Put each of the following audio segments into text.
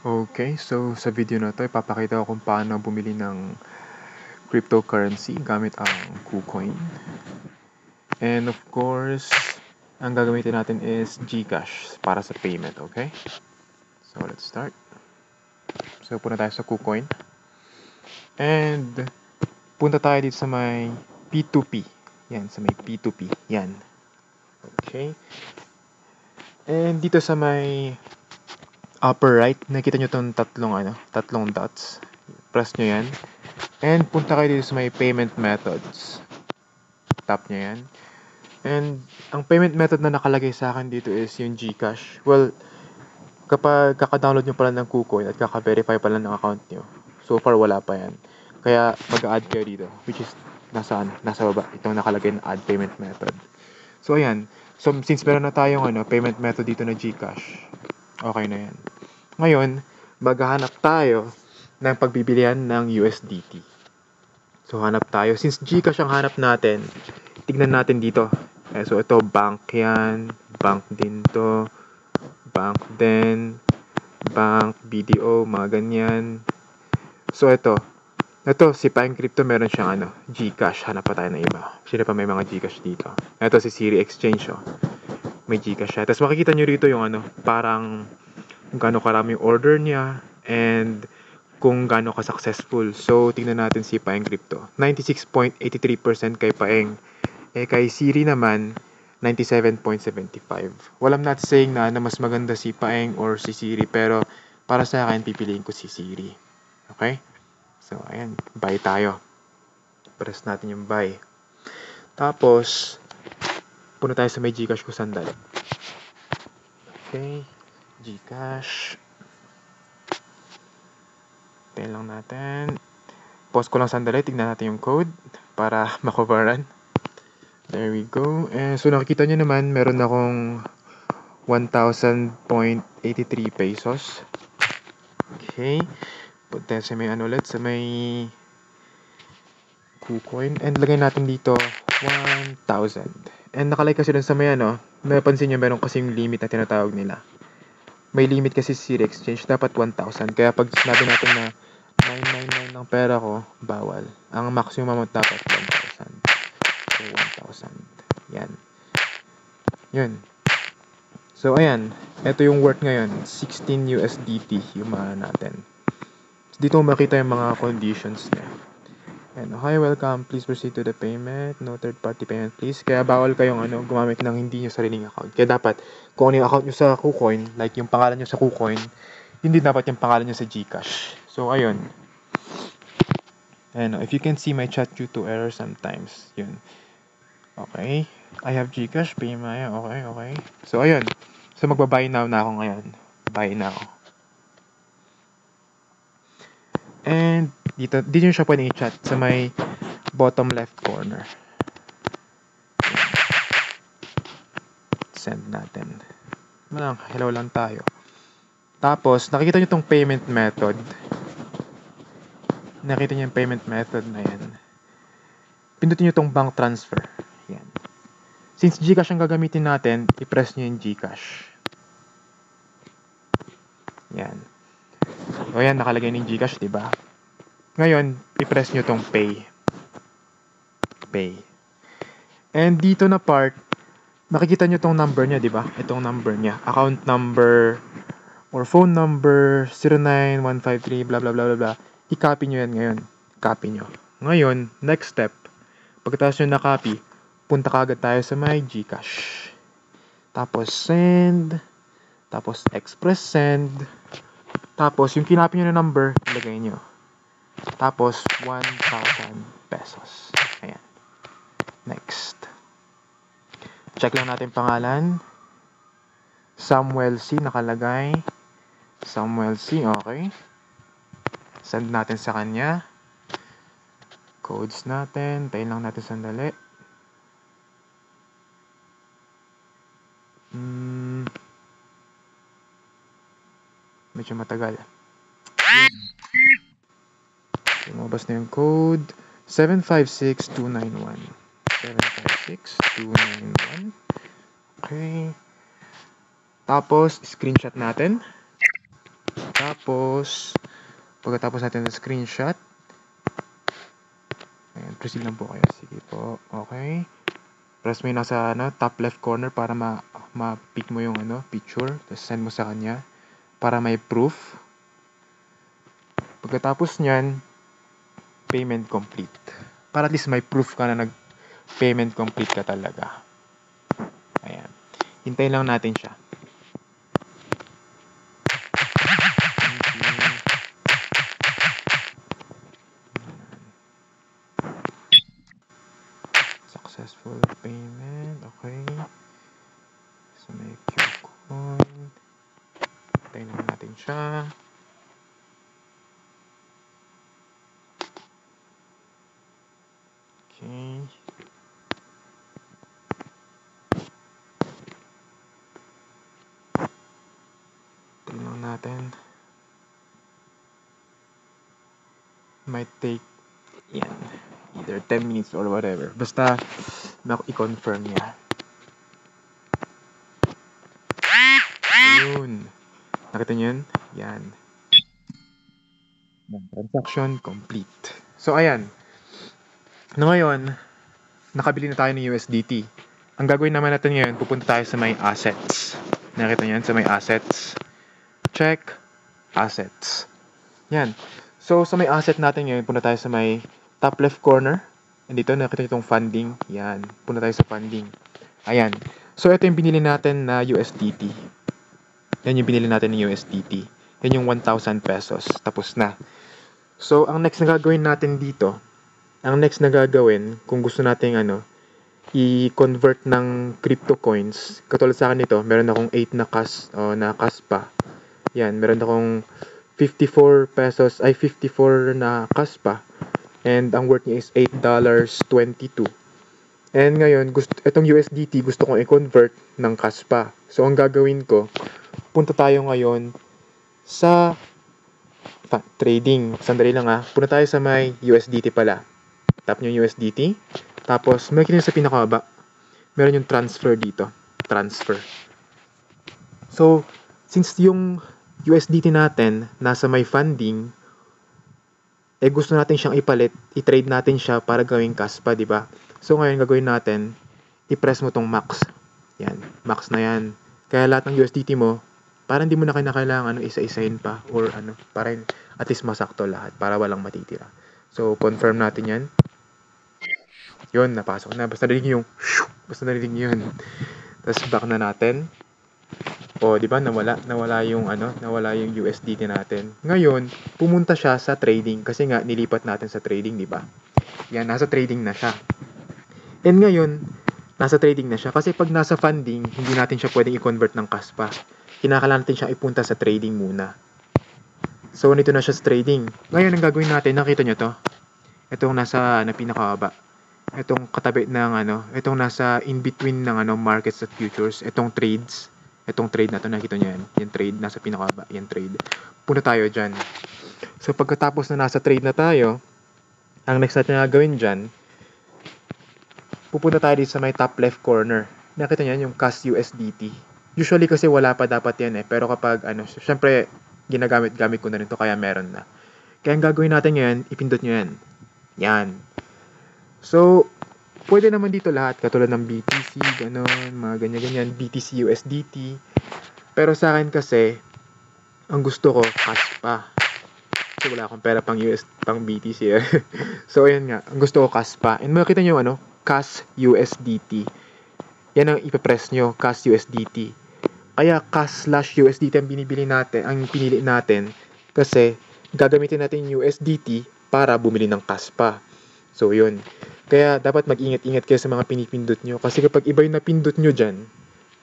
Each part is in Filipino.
Okay, so sa video na to, ipapakita ko kung paano bumili ng cryptocurrency gamit ang KuCoin. And of course, ang gagamitin natin is GCash para sa payment, okay? So let's start. So punta tayo sa KuCoin. And punta tayo dito sa may P2P. Yan, sa may P2P. Yan. Okay. And dito sa may upper right, nakita nyo itong tatlong dots. Press nyo yan. And punta kayo dito sa may payment methods. Tap nyo yan. And ang payment method na nakalagay sa akin dito is yung GCash. Well, kapag kaka-download nyo pala ng KuCoin at kaka-verify pala ng account nyo, so far wala pa yan. Kaya mag-add kayo dito, which is nasa baba, itong nakalagay na add payment method. So ayan, so since meron na tayong payment method dito na GCash, okay na yan. Ngayon, maghahanap tayo ng pagbibilihan ng USDT. So hanap tayo, since GCash ang hanap natin, tignan natin dito. So ito, bank yan, bank din to, bank din, bank, BDO, mga ganyan. So ito si Pine Crypto, meron siyang GCash. Hanap pa tayo ng iba. Sino pa may mga GCash dito? Ito si Siri Exchange, may GCash siya. Tapos makikita nyo rito yung parang kung gaano karami yung order niya and kung gaano ka-successful. So, tingnan natin si Pine Crypto. 96.83% kay Paeng. Kay Siri naman, 97.75. Well, I'm not saying na mas maganda si Paeng or si Siri, pero para sa akin, pipiliin ko si Siri. Okay? So, ayan. Buy tayo. Press natin yung buy. Tapos, punta tayo sa may GCash ko sandali. Okay. GCash. Tayo lang natin. Pause ko lang sandali. Tignan natin yung code para makoveran. There we go. So, nakikita nyo naman, meron akong 1,000.83 pesos. Okay. Punta sa may ulit, sa may KuCoin. And lagay natin dito, 1,000. And nakalagay kasi dun sa may napansin nyo, meron kasi yung limit na tinatawag nila. May limit kasi Siri Exchange, dapat 1,000. Kaya pag sinabi natin na 999 ng pera ko, bawal. Ang maximum amount dapat 1,000. So, 1,000. Yan. Yun. So, ayan. Ito yung worth ngayon. 16 USDT yung natin. Dito makita yung mga conditions niya. And, hi, welcome. Please proceed to the payment. No third-party payment, please. Kaya bawal kayong gumamit ng hindi nyo sariling account. Kaya dapat, kung ano yung account nyo sa KuCoin, like yung pangalan nyo sa KuCoin, hindi dapat yung pangalan nyo sa GCash. So, ayun. And if you can see my chat due to error sometimes, yun. Okay. I have GCash, pay Maya. Okay. So, ayun. So, magbabuy now na ako ngayon. Buy now. And, dito nyo siya pwedeng i-chat sa may bottom left corner. Send natin. Hello lang tayo. Tapos, nakikita nyo itong payment method. Nakita nyo yung payment method na yan. Pindutin nyo itong bank transfer. Yan. Since GCash ang gagamitin natin, i-press nyo yung GCash. Yan. O yan, nakalagay ng GCash, diba? Ngayon, i-press nyo itong pay. Pay. And dito na part, makikita nyo itong number niya, diba? Itong number niya. Account number or phone number 09153 blah blah blah blah blah. I-copy nyo yan ngayon. Copy nyo. Ngayon, next step. Pagkatapos nyo na-copy, punta kagad tayo sa my GCash. Tapos send. Tapos express send. Tapos yung kinopy nyo na number, ilagay nyo. Tapos 1,000 pesos. Ayan. Next. Check lang natin pangalan. Samuel C. nakalagay. Samuel C. Okay. Send natin sa kanya. Codes natin. Tayin lang natin sandali. Medyo matagal. Lumabas na yung code. 756291. 756291. Okay. Tapos, screenshot natin. Tapos, pagkatapos natin ng screenshot, ayan, proceed lang po kayo. Sige po, okay. Press mo yung nasa top left corner para ma-pick mo yung picture. Tapos send mo sa kanya para may proof. Pagkatapos nyan, payment complete. Para at least may proof ka na nag-payment complete ka talaga. Ayan. Hintayin lang natin siya. Successful payment. Okay. So, may Qcoin. Hintayin lang natin siya. Okay. Hintayin lang natin. Might take either 10 minutes or whatever. Basta i-confirm niya. Ayun. Nakita niyo yun? Yan. Transaction complete. So, ayan. Ngayon, nakabili na tayo ng USDT. Ang gagawin naman natin ngayon, pupunta tayo sa may assets. Nakita niyo yan? Sa may assets. Check. Assets. Yan. So, sa may asset natin ngayon, punta tayo sa may top left corner. And dito, nakita itong funding. Yan. Punta tayo sa funding. Ayan. So, ito yung binili natin na USDT. Yan yung binili natin ng USDT. Yan yung 1,000 pesos. Tapos na. So, ang next na gagawin natin dito, kung gusto nating i-convert ng crypto coins, katulad sa akin ito, meron akong 8 na Kaspa. Yan, meron akong 54 na Kaspa. And ang worth niya is $8.22. And ngayon, itong USDT gusto kong i-convert ng Kaspa. So, ang gagawin ko, punta tayo ngayon sa trading. Sandali lang punta tayo sa may USDT pala. Tap nyo yung USDT. Tapos, may sa pinakababa. Meron yung transfer dito. Transfer. So, since yung USDT natin nasa may funding, gusto natin siyang ipalit, i-trade natin siya para gawing Kaspa, di ba? So ngayon gagawin natin, i-press mo tong max. Yan, max na yan. Kaya lahat ng USDT mo, parang hindi mo na kailangan isa-isahin pa or para at least masakto lahat para walang matitira. So confirm natin yan. Yun, napasok na. Basta narinig yun. Tapos back na natin. O, di ba, nawala yung USDT natin. Ngayon, pumunta siya sa trading kasi nga nilipat natin sa trading, di ba? Yan, nasa trading na siya. And ngayon, nasa trading na siya kasi pag nasa funding, hindi natin siya pwedeng i-convert ng Kaspa. Kinakailangan natin siyang ipunta sa trading muna. So, nito na siya sa trading. Ngayon, ang gagawin natin, nakita nyo to? Itong nasa pinakababa. Itong katabi ng itong nasa in between ng markets at futures, itong trades. Itong trade na to, nakita nyo yan. Yung trade, nasa pinakaba. Yan trade. Punta tayo dyan. So, pagkatapos na nasa trade na tayo, ang next natin na gawin dyan, pupunta tayo dito sa may top left corner. Nakita nyo yan, yung Cash USDT. Usually kasi wala pa dapat yan Pero kapag, syempre, ginagamit-gamit ko na rin to, kaya meron na. Kaya ang gagawin natin ngayon, ipindot nyo yan. Yan. So, pwede naman dito lahat, katulad ng BTC, mga ganyan-ganyan, BTC, USDT. Pero sa akin kasi, ang gusto ko, Kaspa. Kasi wala akong pera pang BTC So, ayan nga, ang gusto ko, Kaspa. And makikita nyo, Cash USDT. Yan ang ipapress nyo, Cash USDT. Kaya, Cash/USDT ang pinili natin, kasi gagamitin natin yung USDT para bumili ng Kaspa. So, yun. Kaya, dapat mag-ingat-ingat kayo sa mga pinipindot nyo. Kasi kapag iba yung napindot nyo dyan,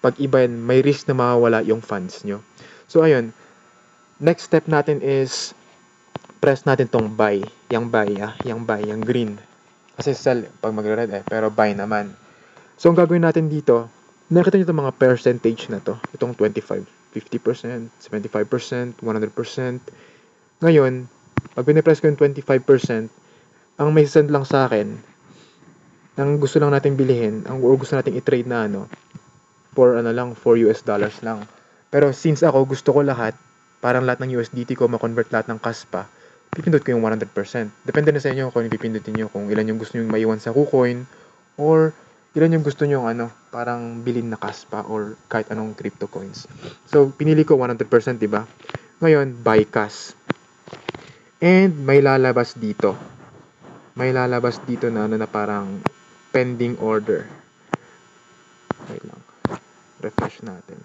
pag iba yan, may risk na mawawala yung funds nyo. So, ayun. Next step natin is, press natin tong buy. Yung green. Kasi sell, pag mag-red pero buy naman. So, ang gagawin natin dito, nakita nyo itong mga percentage na to. Itong 25, 50%, 75%, 100%. Ngayon, pag pinipress ko yung 25%, ang may send lang sa akin, ang gusto lang natin bilihin, or gusto natin i-trade na for $4 lang. Pero since ako gusto ko lahat, parang lahat ng USDT ko, ma-convert lahat ng cash pa, pipindot ko yung 100%. Depende na sa inyo kung pipindutin nyo, kung ilan yung gusto nyo maiwan sa KuCoin, or ilan yung gusto nyo parang bilhin na cash pa, or kahit anong crypto coins. So, pinili ko 100%, diba? Ngayon, buy cash. And may lalabas dito. May lalabas dito na parang pending order. Wait lang. Refresh natin.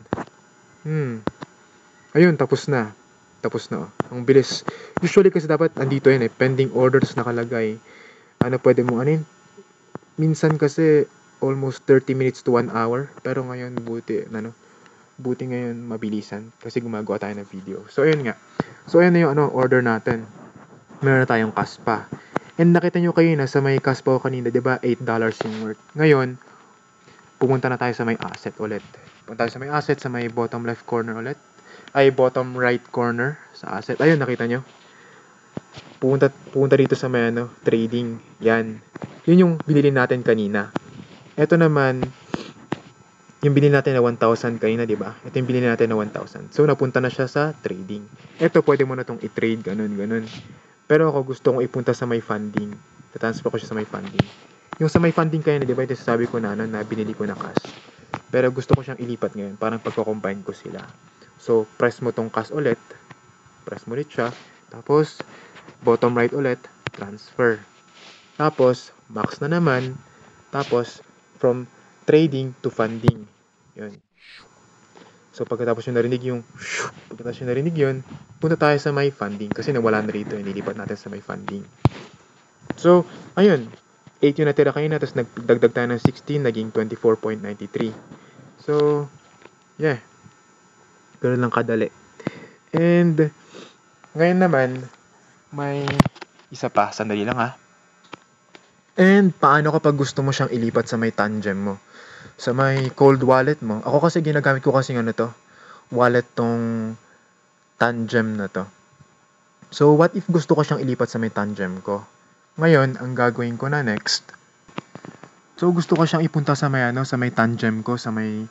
Ayun, tapos na. Tapos na. Ang bilis. Usually kasi dapat andito yan pending orders nakalagay. Pwede mo anin? Minsan kasi almost 30 minutes to 1 hour. Pero ngayon buti ngayon mabilisan kasi gumagawa tayo ng video. So ayun nga. So ayun na yung order natin. Meron na tayong cash pa. And nakita nyo kayo na sa may cash pa kanina, 'di ba? $8 yung worth. Ngayon, pumunta na tayo sa may asset ulit. Punta tayo sa may asset sa may bottom left corner ulit. Ay bottom right corner sa asset. Ayun, nakita nyo. Pumunta dito sa may trading. Yan. Yun yung binili natin kanina. Ito naman yung binili natin na 1,000 kanina, di ba? Ito yung binili natin na 1,000. So, napunta na siya sa trading. Ito, pwede mo na itong i-trade, ganun. Pero ako gusto kong ipunta sa may funding. Tatransfer ko siya sa may funding. Yung sa may funding kanina, di ba? Ito sabi ko na, na binili ko na cash. Pero gusto ko siyang ilipat ngayon. Parang pagko-combine ko sila. So, press mo tong cash ulit. Press mo ulit siya. Tapos, bottom right ulit, transfer. Tapos, max na naman. Tapos, from trading to funding. Yun. So, pagkatapos yung narinig yun, punta tayo sa may funding. Kasi nawala na rito. Nilipat natin sa may funding. So, ayun. 8 yung natira kanina. Tapos, nagdagdag tayo ng 16. Naging 24.93. So, yeah. Ganun lang kadali. And, ngayon naman, may isa pa. Sandali lang ha. And, paano kapag gusto mo siyang ilipat sa may Tangem mo? Sa may cold wallet mo. Ako kasi ginagamit ko kasi wallet tong Tangem na to. So, what if gusto ko siyang ilipat sa may Tangem ko? Ngayon, ang gagawin ko na next. So, gusto ko siyang ipunta sa may Tangem ko, sa may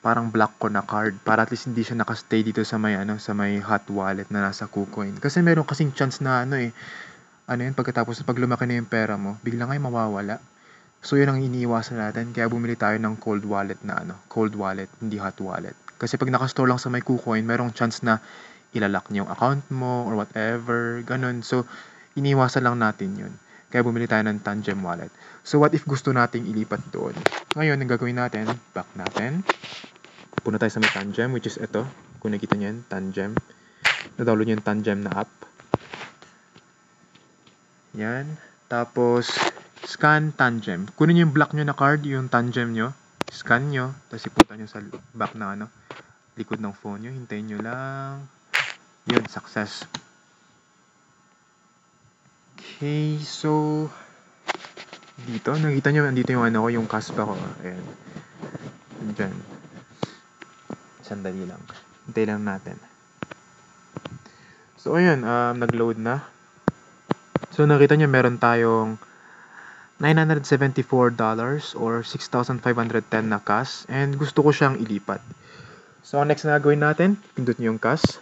parang black ko na card para at least hindi siya nakastay dito sa may sa may hot wallet na nasa KuCoin. Kasi meron kasing chance na pagkatapos pag lumaki na yung pera mo, bigla ngayon mawawala. So, yun ang iniiwasan natin. Kaya bumili tayo ng cold wallet na cold wallet, hindi hot wallet. Kasi pag nakastore lang sa may KuCoin, merong chance na ilalak niyo yung account mo or whatever, ganun. So, iniiwasan lang natin yun. Kaya bumili tayo ng Tangem wallet. So, what if gusto nating ilipat doon? Ngayon, ang gagawin natin, back natin. Punta tayo sa may Tangem, which is ito. Kung nakita niyo yan, Tangem. Na-download niyo yung Tangem na app. Yan. Tapos, scan Tangem. Kunin niyo yung black nyo na card, yung Tangem nyo. Scan nyo. Tapos ipunta nyo sa back na likod ng phone nyo. Hintayin nyo lang. Yun, success. Okay, so dito, nakita nyo, andito yung yung Kaspa ko. Ayan. Diyan. Sandali lang. Hintay lang natin. So, ayan, nag-load na. So, nakita nyo, meron tayong $974 or 6,510 na cash. And gusto ko siyang ilipat. So, ang next na gagawin natin, pindot nyo yung cash.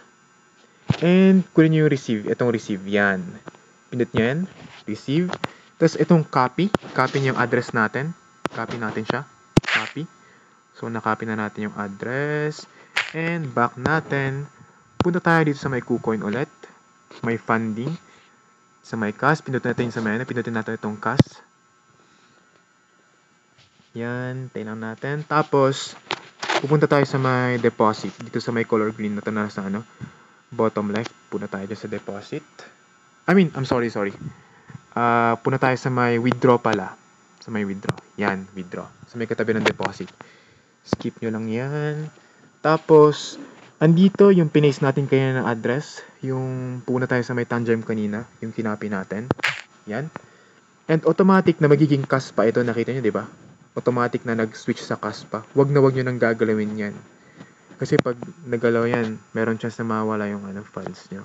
And, kunin nyo yung receive. Itong receive, yan. Pindot nyo yan. Receive. Tapos, itong copy. Copy nyo yung address natin. Copy natin siya. Copy. So, na-copy na natin yung address. And, back natin. Punta tayo dito sa may KuCoin ulit. May funding. Sa may cash. Pindutin natin sa may pindutin natin itong cash. Yan. Tayo lang natin. Tapos, pupunta tayo sa may deposit. Dito sa may color green na ito na sa bottom left. Punta tayo dyan sa deposit. I'm sorry. Punta tayo sa may withdraw pala. Sa may withdraw. Yan, withdraw. Sa may katabi ng deposit. Skip nyo lang yan. Tapos, andito yung pinaste natin kanina ng address. Yung punta tayo sa may Tangem kanina. Yung kinapi natin. Yan. And automatic na magiging cash pa ito. Nakita nyo, di ba? Automatic na nag-switch sa cash pa. Wag nyo nang gagalawin yan. Kasi pag nagalaw yan, meron chance na mawala yung files nyo.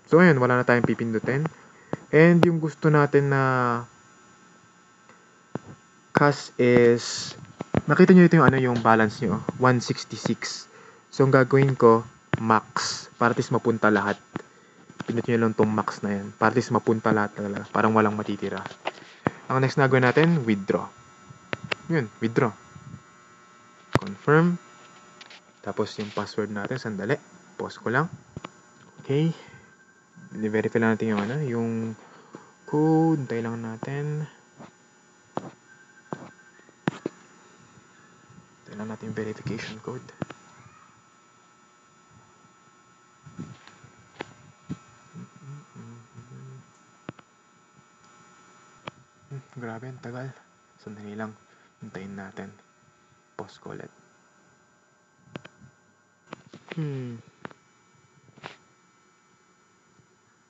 So, ayan, wala na tayong pipindutin. And yung gusto natin na cash is, nakita nyo ito yung balance nyo, 166. So, ang gagawin ko, max. Para at least mapunta lahat. Pindutin nyo lang tong max na yan. Para at least mapunta lahat talaga. Parang walang matitira. Ang next na gawin natin, withdraw. Yun, withdraw. Confirm. Tapos yung password natin, sandali. Pause ko lang. Okay. I-verify lang natin yung yung code. Tayo lang natin. Tayo lang natin yung verification code. Grabe, ang tagal. Sandali lang. Hintayin natin. Pause ko ulit.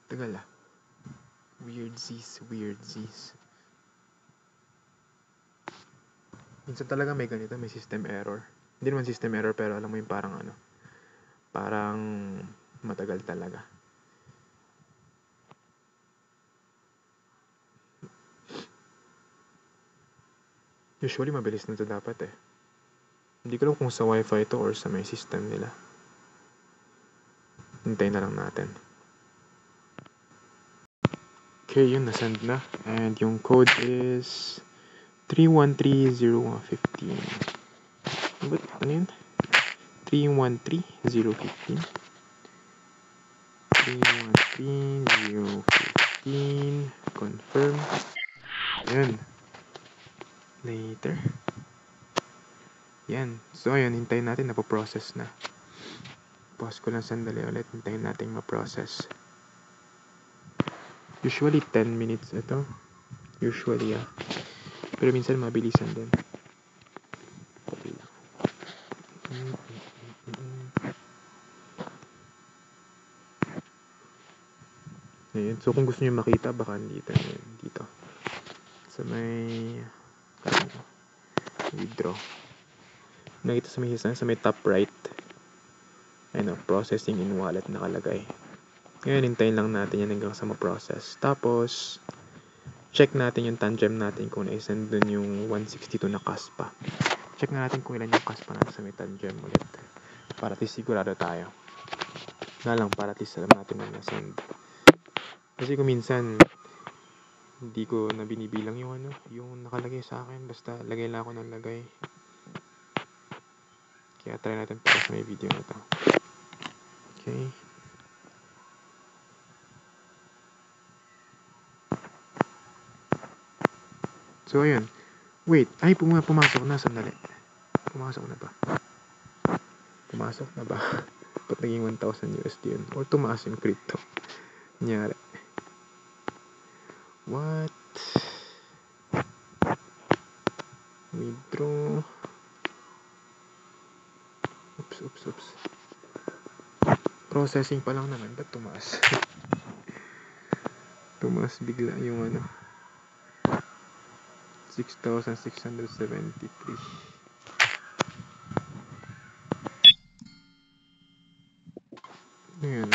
Tagal ah. Weird Z's. Minsan talaga may ganito, may system error. Hindi naman system error, pero alam mo yung parang parang matagal talaga. Usually, mabilis na ito dapat eh. Hindi ko lang kung sa wifi to or sa may system nila. Hintayin na lang natin. Okay, yun, nasend na. And yung code is 3130115. But, ano yun? 313015. 313015. Confirm. Ayun. Later. Yan. So, ayun. Hintayin natin. Napoprocess na. Pause ko lang sandali ulit. Hintayin natin ma-process. Usually, 10 minutes ito. Usually, pero minsan, mabilisan din. Ayan. So, kung gusto nyo makita, baka dito. Dito. Sa may withdraw. Nakita sa may top right. Ayun, processing in wallet nakalagay. Ngayon, hintayin lang natin yan hanggang sa ma-process. Tapos, check natin yung tangem natin kung na-send dun yung 162 na CASPA. Check na natin kung ilan yung CASPA natin sa may tangem ulit. Para at least sigurado tayo. Para at least alam natin na na-send. Kasi kung minsan, hindi ko na binibilang yung yung nakalagay sa akin. Basta lagay lang ako ng lagay. Kaya try natin para sa may video na to. Okay. So, ayun. Wait. Ay, pumasok na. Sandali. Pumasok na ba? Ba't naging 1,000 USD yun? Or tumaas yung crypto? Nangyari. What? Withdraw. Oops. Processing pa lang naman. Ba't tumaas? Tumaas bigla yung 6,673. Ayan.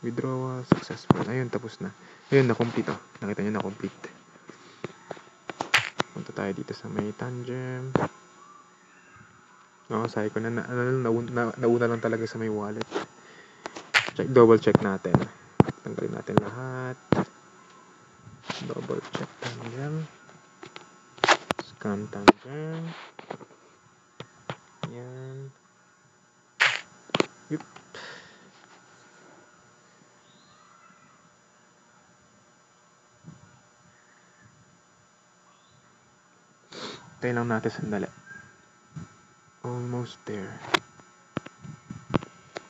Withdrawal successful. Ayun, tapos na. Ayun, na-complete oh. Nakita nyo na-complete. Punta tayo dito sa may tangem. Sabi ko nauna lang talaga sa may wallet. Double check natin. Tanggalin natin lahat. Double check tangem. Scan tangem. Yan. Yup. Tayo lang natin sandali. Almost there.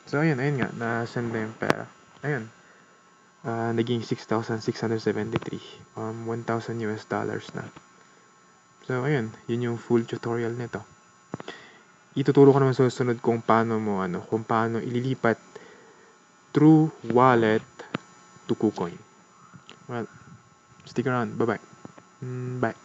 So, ayun nga. Na-send na yung pera. Ayun. Naging 6,673. 1,000 US dollars na. So, ayun. Yun yung full tutorial nito. Ituturo ko naman sa susunod kung paano ililipat through wallet to KuCoin. Well, stick around. Bye-bye. Bye.